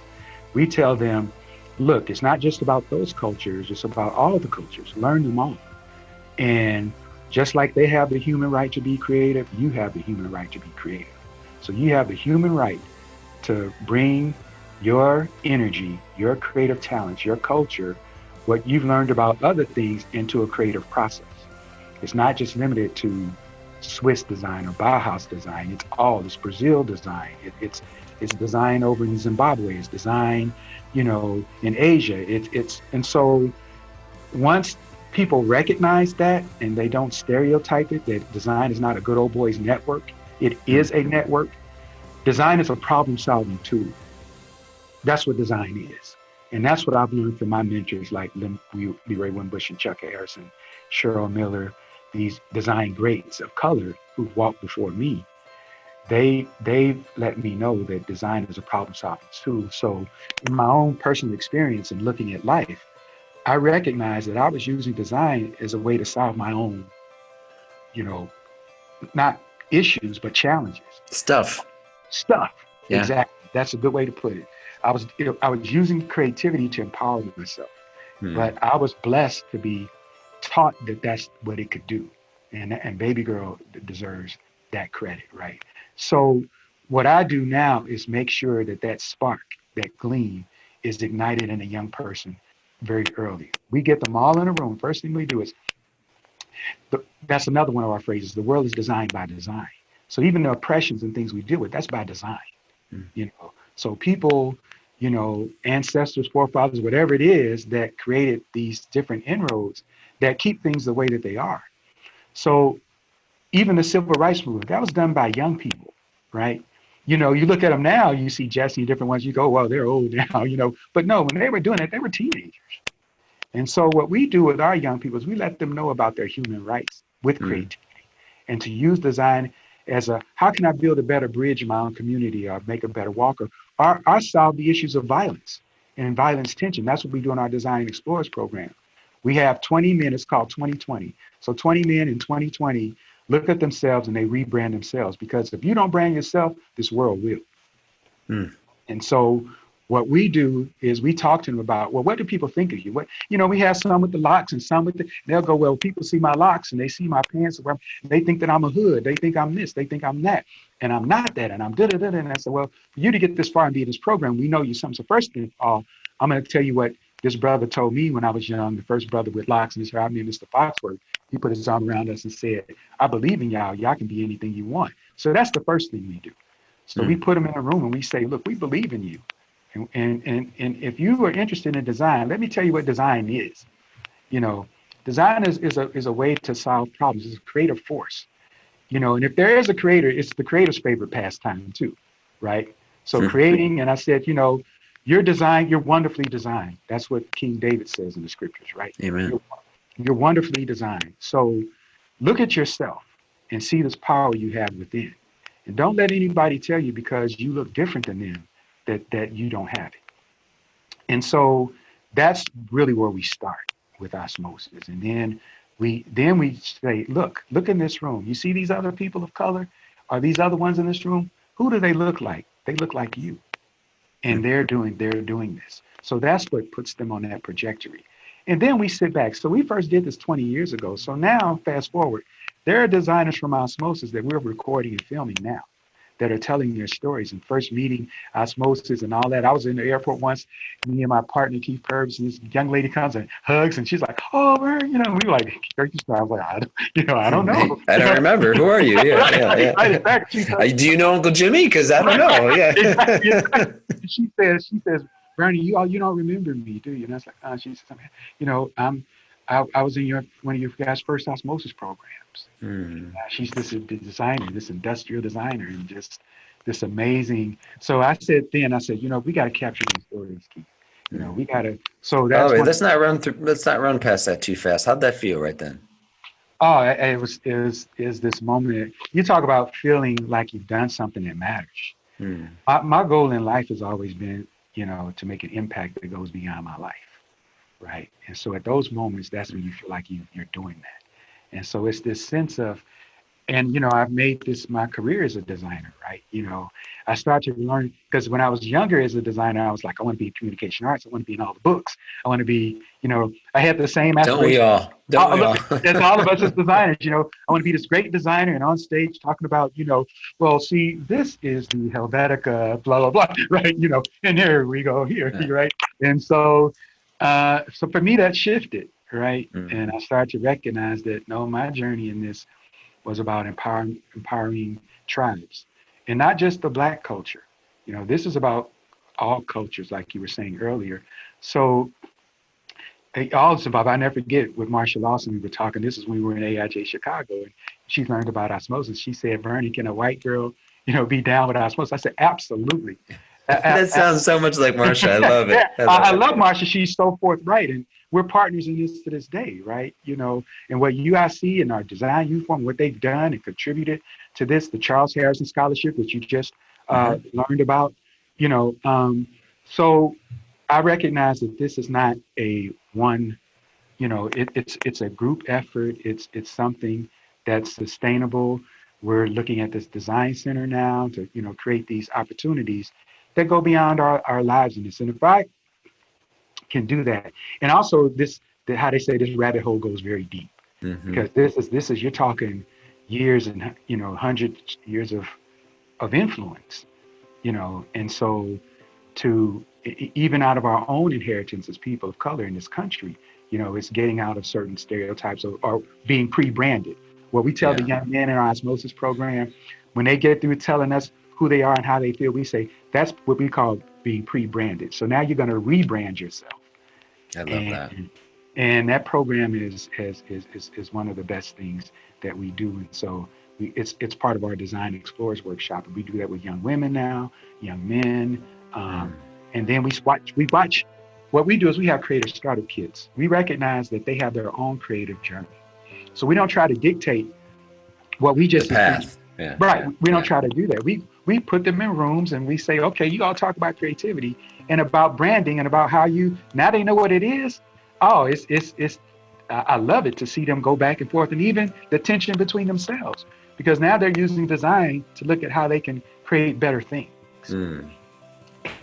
We tell them, look, it's not just about those cultures; it's about all the cultures. Learn them all, and just like they have the human right to be creative, you have the human right to be creative. So you have the human right to bring your energy, your creative talents, your culture, what you've learned about other things into a creative process. It's not just limited to Swiss design or Bauhaus design. It's Brazil design. It's design over in Zimbabwe. It's design, in Asia. And so once people recognize that and they don't stereotype it, that design is not a good old boys network, it is a network. Design is a problem solving tool. That's what design is. And that's what I've learned from my mentors like Leroy Wimbush and Chuck Harrison, Cheryl Miller, these design greats of color who've walked before me. They've let me know that design is a problem solving tool. So in my own personal experience and looking at life, I recognized that I was using design as a way to solve my own, you know, not issues, but challenges. Stuff. Stuff. Yeah. Exactly. That's a good way to put it. I was using creativity to empower myself, but I was blessed to be taught that that's what it could do. And baby girl deserves that credit, right? So what I do now is make sure that that spark, that gleam is ignited in a young person very early. We get them all in a room. First thing we do is, that's another one of our phrases, the world is designed by design. So even the oppressions and things we deal with, that's by design. So people, ancestors, forefathers, whatever it is that created these different inroads that keep things the way that they are. So even the civil rights movement, that was done by young people, right? You look at them now, you see Jesse and different ones, you go, well, they're old now, but no, when they were doing it, they were teenagers. And so what we do with our young people is we let them know about their human rights with creativity, and to use design as how can I build a better bridge in my own community or make a better walker, or solve the issues of violence and violence tension. That's what we do in our Design Explorers program. We have 20 men, it's called 2020. So 20 men in 2020 look at themselves and they rebrand themselves, because if you don't brand yourself, this world will. And so what we do is we talk to them about, well, what do people think of you? We have some with the locks and some with they'll go, well, people see my locks and they see my pants, they think that I'm a hood. They think I'm this, they think I'm that, and I'm not that, and I'm da-da-da. And I said, well, for you to get this far and be in this program, we know you something. So first of all, I'm going to tell you what this brother told me when I was young, the first brother with locks, and he said, I mean, Mr. Foxworth. He put his arm around us and said, I believe in y'all. Y'all can be anything you want. So that's the first thing we do. So we put them in a room and we say, look, we believe in you. And if you are interested in design, let me tell you what design is. Design is a way to solve problems. It's a creative force. And if there is a creator, it's the creator's favorite pastime too, right? So creating, and I said, you're wonderfully designed. That's what King David says in the scriptures, right? Amen. You're wonderfully designed. So look at yourself and see this power you have within. And don't let anybody tell you because you look different than them that you don't have it. And so that's really where we start with osmosis. And then we say, look in this room. You see these other people of color? Are these other ones in this room? Who do they look like? They look like you. And they're doing this. So that's what puts them on that trajectory. And then we sit back. So we first did this 20 years ago. So now, fast forward, there are designers from osmosis that we're recording and filming now. that are telling their stories and first meeting osmosis and all that. I was in the airport once, me and my partner Keith Purvis, and this young lady comes and hugs, and she's like, "Oh, where?" You know, we were like, I was like, I don't know. I don't remember. Who are you? Yeah, yeah. Right, exactly. Do you know Uncle Jimmy? Because I don't know. Yeah. Exactly. She says, Bernie, you don't remember me, do you? And I was like, she says, you know, I was in one of your guys' first osmosis programs. She's this designer, this industrial designer, and just this amazing. So I said, we got to capture these stories, Keith. You know, we got to. So that's. Wait, let's not run past that too fast. How'd that feel right then? Oh, it was this moment. You talk about feeling like you've done something that matters. My goal in life has always been, to make an impact that goes beyond my life, right? And so at those moments, that's when you feel like you're doing that. And so it's this sense of, and I've made this my career as a designer, right? I started to learn, because when I was younger as a designer, I was like, I want to be in communication arts. I want to be in all the books. I want to be, I had the same aspiration. Don't we all? That's all of us as designers. I want to be this great designer and on stage talking about, well, see, this is the Helvetica, blah, blah, blah, right? And here we go here, right? And so for me, that shifted, right? And I started to recognize that, no, my journey in this was about empowering tribes, and not just the Black culture. This is about all cultures, like you were saying earlier. So also, Bob, I never forget with Marsha Lawson, we were talking, this is when we were in AIJ Chicago, and she learned about osmosis. She said, Bernie, can a white girl, be down with osmosis? I said, absolutely. That sounds so much like Marsha. I love it. I love Marsha. She's so forthright, and we're partners in this to this day, right? And what UIC and our design uniform, what they've done and contributed to this, the Charles Harrison Scholarship, which you just learned about, so I recognize that this is not a one, it's a group effort. It's something that's sustainable. We're looking at this design center now to, create these opportunities that go beyond our lives in this. And if I can do that, and also how they say this rabbit hole goes very deep, because this is you're talking years and hundreds years of influence, and so to even out of our own inheritance as people of color in this country, it's getting out of certain stereotypes or being pre-branded. What we tell the young men in our osmosis program, when they get through telling us who they are and how they feel, we say that's what we call being pre-branded. So now you're going to rebrand yourself. I love that. And that program is one of the best things that we do. And so it's part of our Design Explorers workshop. And we do that with young women now, young men. And then we watch. What we do is we have creative startup kits. We recognize that they have their own creative journey. So we don't try to dictate what we just path. Right. We don't try to do that. We put them in rooms and we say, okay, you all talk about creativity and about branding and about how now they know what it is. Oh, I love it to see them go back and forth, and even the tension between themselves, because now they're using design to look at how they can create better things.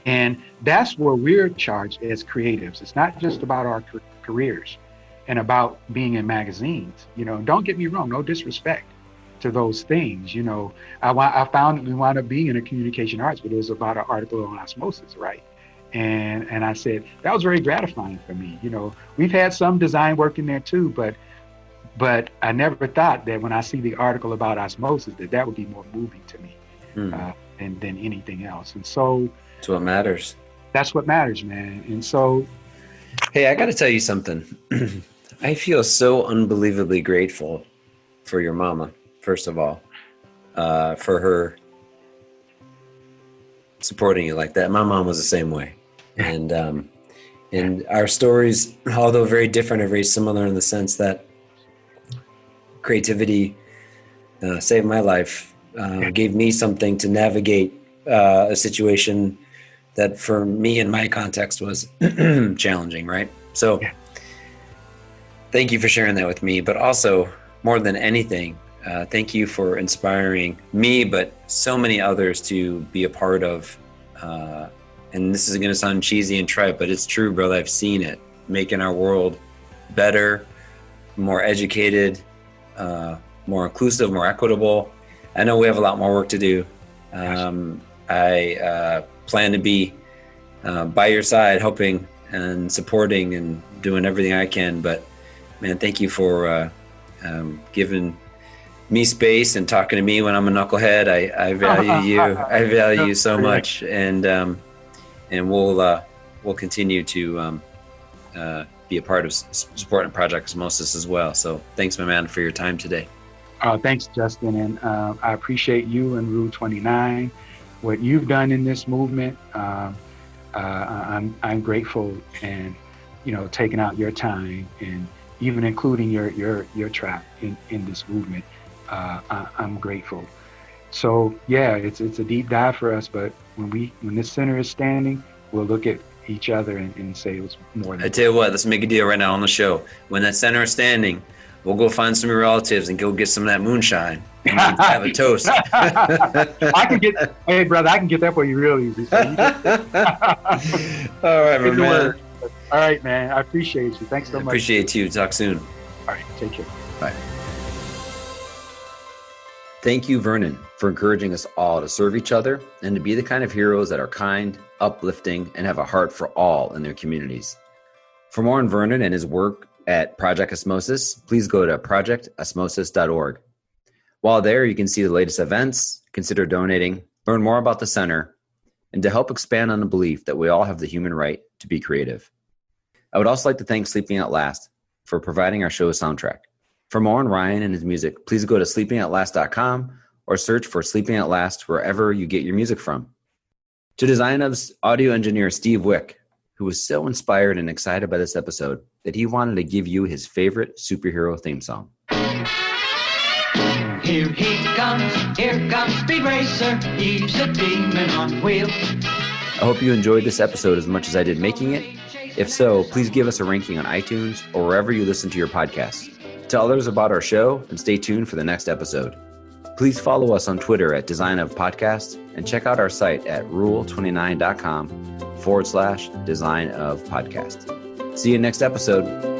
And that's where we're charged as creatives. It's not just about our careers and about being in magazines. Don't get me wrong, no disrespect to those things. I found we wound up being in a communication arts, but it was about an article on osmosis, right? And I said, that was very gratifying for me. We've had some design work in there too, but I never thought that when I see the article about osmosis, that would be more moving to me than anything else. And so that's what matters. That's what matters, man. And so, hey, I got to tell you something. I feel so unbelievably grateful for your mama, first of all, for her supporting you like that. My mom was the same way. And our stories, although very different, are very similar in the sense that creativity saved my life, gave me something to navigate a situation that for me in my context was challenging, right? So thank you for sharing that with me, but also more than anything, thank you for inspiring me, but so many others to be a part of, and this is going to sound cheesy and trite, but it's true, brother. I've seen it, making our world better, more educated, more inclusive, more equitable. I know we have a lot more work to do, I plan to be by your side, helping and supporting and doing everything I can. But man, thank you for giving me space and talking to me when I'm a knucklehead. I value you. I value you so much, and we'll continue to be a part of supporting Project Osmosis as well. So thanks, my man, for your time today. Thanks, Justin, and I appreciate you and Rule 29, what you've done in this movement. I'm grateful, and taking out your time and even including your track in this movement. I'm grateful. So yeah, it's a deep dive for us, but when this center is standing, we'll look at each other and say it was more than. I tell you what, let's make a deal right now on the show. When that center is standing, we'll go find some of your relatives and go get some of that moonshine and have a toast. Hey brother, I can get that for you real easy. So all right, my man. All right, man. I appreciate you. Thanks so much. Appreciate you. Talk soon. All right, take care. Bye. Thank you, Vernon, for encouraging us all to serve each other and to be the kind of heroes that are kind, uplifting, and have a heart for all in their communities. For more on Vernon and his work at Project Osmosis, please go to projectosmosis.org. While there, you can see the latest events, consider donating, learn more about the center, and to help expand on the belief that we all have the human right to be creative. I would also like to thank Sleeping At Last for providing our show's soundtrack. For more on Ryan and his music, please go to sleepingatlast.com or search for Sleeping At Last wherever you get your music from. To Design Of's audio engineer, Steve Wick, who was so inspired and excited by this episode that he wanted to give you his favorite superhero theme song. Here comes Speed Racer, he's a demon on wheels. I hope you enjoyed this episode as much as I did making it. If so, please give us a ranking on iTunes or wherever you listen to your podcasts. Tell others about our show and stay tuned for the next episode. Please follow us on Twitter at Design of Podcast and check out our site at rule29.com/Design of Podcast. See you next episode.